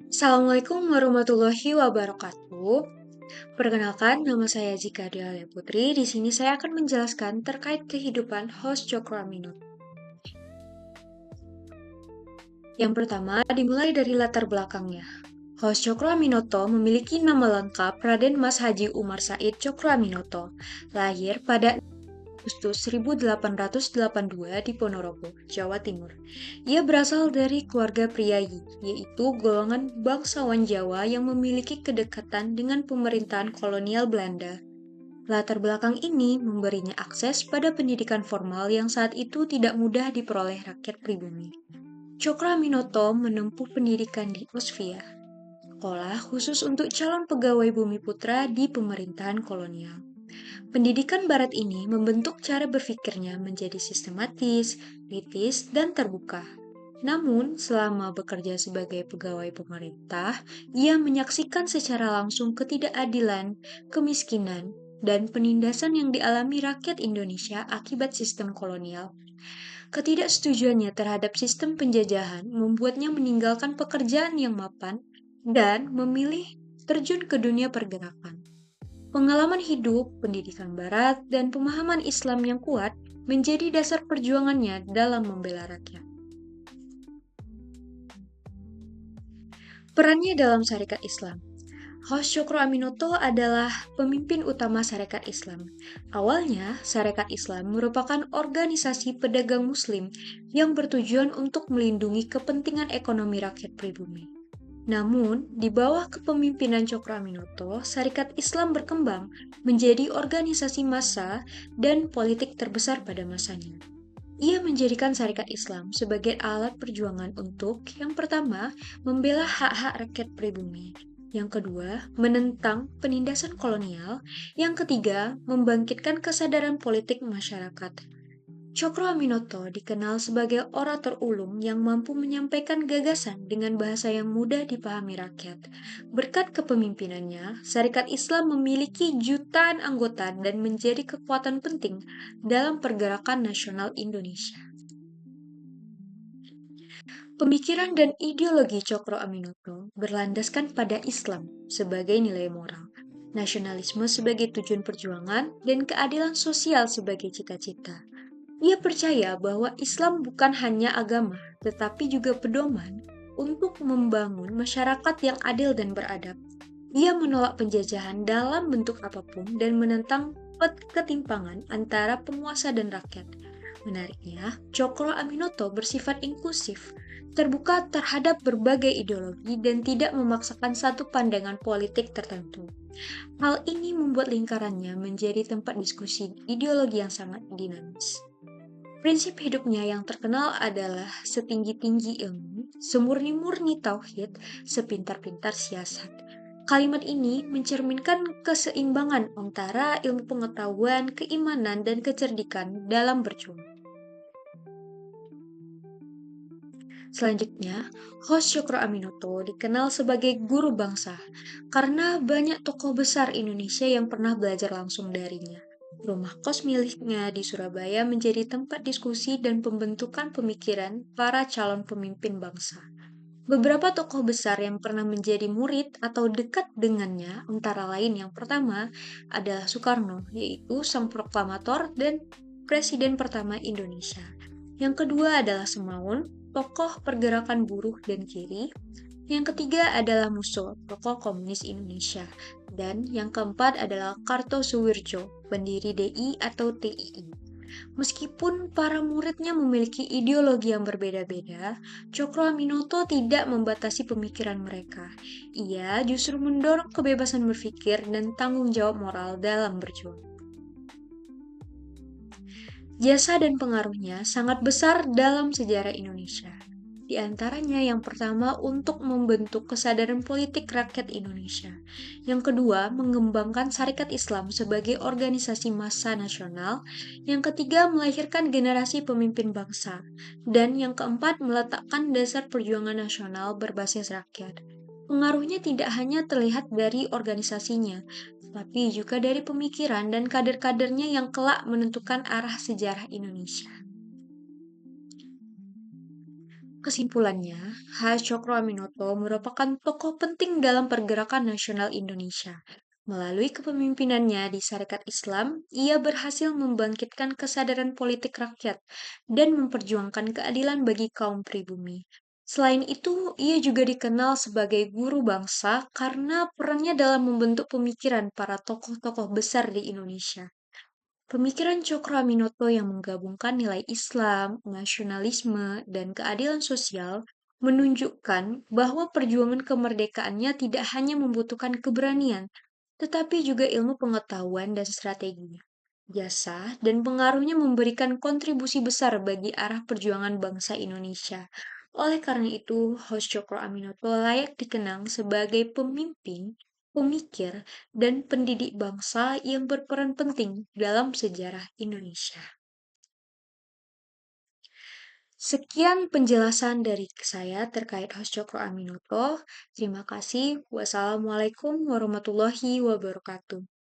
Assalamualaikum warahmatullahi wabarakatuh. Perkenalkan, nama saya Zika Delia Putri. Di sini saya akan menjelaskan terkait kehidupan host Cokro Aminoto. Yang pertama, dimulai dari latar belakangnya. Host Cokro Aminoto memiliki nama lengkap Raden Mas Haji Umar Said Cokro Aminoto, lahir pada Agustus 1882 di Ponorogo, Jawa Timur. Ia berasal dari keluarga priayi, yaitu golongan bangsawan Jawa yang memiliki kedekatan dengan pemerintahan kolonial Belanda. Latar belakang ini memberinya akses pada pendidikan formal yang saat itu tidak mudah diperoleh rakyat pribumi. Cokro Aminoto menempuh pendidikan di Osvia, sekolah khusus untuk calon pegawai bumi putra di pemerintahan kolonial. Pendidikan barat ini membentuk cara berpikirnya menjadi sistematis, kritis, dan terbuka. Namun, selama bekerja sebagai pegawai pemerintah, ia menyaksikan secara langsung ketidakadilan, kemiskinan, dan penindasan yang dialami rakyat Indonesia akibat sistem kolonial. Ketidaksetujuannya terhadap sistem penjajahan membuatnya meninggalkan pekerjaan yang mapan dan memilih terjun ke dunia pergerakan. Pengalaman hidup, pendidikan barat, dan pemahaman Islam yang kuat menjadi dasar perjuangannya dalam membela rakyat. Perannya dalam Sarekat Islam. Host Cokro Aminoto adalah pemimpin utama Sarekat Islam. Awalnya, Sarekat Islam merupakan organisasi pedagang muslim yang bertujuan untuk melindungi kepentingan ekonomi rakyat pribumi. Namun, di bawah kepemimpinan Cokro Aminoto, Sarekat Islam berkembang menjadi organisasi massa dan politik terbesar pada masanya. Ia menjadikan Sarekat Islam sebagai alat perjuangan untuk, yang pertama, membela hak-hak rakyat pribumi. Yang kedua, menentang penindasan kolonial. Yang ketiga, membangkitkan kesadaran politik masyarakat. Cokro Aminoto dikenal sebagai orator ulung yang mampu menyampaikan gagasan dengan bahasa yang mudah dipahami rakyat. Berkat kepemimpinannya, Sarekat Islam memiliki jutaan anggota dan menjadi kekuatan penting dalam pergerakan nasional Indonesia. Pemikiran dan ideologi Cokro Aminoto berlandaskan pada Islam sebagai nilai moral, nasionalisme sebagai tujuan perjuangan, dan keadilan sosial sebagai cita-cita. Ia percaya bahwa Islam bukan hanya agama, tetapi juga pedoman untuk membangun masyarakat yang adil dan beradab. Ia menolak penjajahan dalam bentuk apapun dan menentang ketimpangan antara penguasa dan rakyat. Menariknya, Cokro Aminoto bersifat inklusif, terbuka terhadap berbagai ideologi dan tidak memaksakan satu pandangan politik tertentu. Hal ini membuat lingkarannya menjadi tempat diskusi ideologi yang sangat dinamis. Prinsip hidupnya yang terkenal adalah setinggi-tinggi ilmu, semurni-murni tauhid, sepintar-pintar siasat. Kalimat ini mencerminkan keseimbangan antara ilmu pengetahuan, keimanan, dan kecerdikan dalam berjuang. Selanjutnya, host Cokro Aminoto dikenal sebagai guru bangsa karena banyak tokoh besar Indonesia yang pernah belajar langsung darinya. Rumah kos miliknya di Surabaya menjadi tempat diskusi dan pembentukan pemikiran para calon pemimpin bangsa. Beberapa tokoh besar yang pernah menjadi murid atau dekat dengannya, antara lain yang pertama adalah Soekarno, yaitu sang proklamator dan presiden pertama Indonesia. Yang kedua adalah Semaun, tokoh pergerakan buruh dan kiri. Yang ketiga adalah Musso, tokoh komunis Indonesia. Dan yang keempat adalah Kartosuwirjo, pendiri DI atau TII. Meskipun para muridnya memiliki ideologi yang berbeda-beda, Cokro Aminoto tidak membatasi pemikiran mereka. Ia justru mendorong kebebasan berpikir dan tanggung jawab moral dalam berjuang. Jasa dan pengaruhnya sangat besar dalam sejarah Indonesia. Di antaranya yang pertama untuk membentuk kesadaran politik rakyat Indonesia. Yang kedua, mengembangkan Sarekat Islam sebagai organisasi massa nasional. Yang ketiga, melahirkan generasi pemimpin bangsa. Dan yang keempat, meletakkan dasar perjuangan nasional berbasis rakyat. Pengaruhnya tidak hanya terlihat dari organisasinya, tapi juga dari pemikiran dan kader-kadernya yang kelak menentukan arah sejarah Indonesia. Kesimpulannya, H. Cokroaminoto merupakan tokoh penting dalam pergerakan nasional Indonesia. Melalui kepemimpinannya di Sarekat Islam, ia berhasil membangkitkan kesadaran politik rakyat dan memperjuangkan keadilan bagi kaum pribumi. Selain itu, ia juga dikenal sebagai guru bangsa karena perannya dalam membentuk pemikiran para tokoh-tokoh besar di Indonesia. Pemikiran Cokroaminoto yang menggabungkan nilai Islam, nasionalisme, dan keadilan sosial menunjukkan bahwa perjuangan kemerdekaannya tidak hanya membutuhkan keberanian, tetapi juga ilmu pengetahuan dan strategi. Jasa dan pengaruhnya memberikan kontribusi besar bagi arah perjuangan bangsa Indonesia. Oleh karena itu, Hos Cokroaminoto layak dikenang sebagai pemimpin, pemikir, dan pendidik bangsa yang berperan penting dalam sejarah Indonesia. Sekian penjelasan dari saya terkait Hos Cokroaminoto. Terima kasih. Wassalamualaikum warahmatullahi wabarakatuh.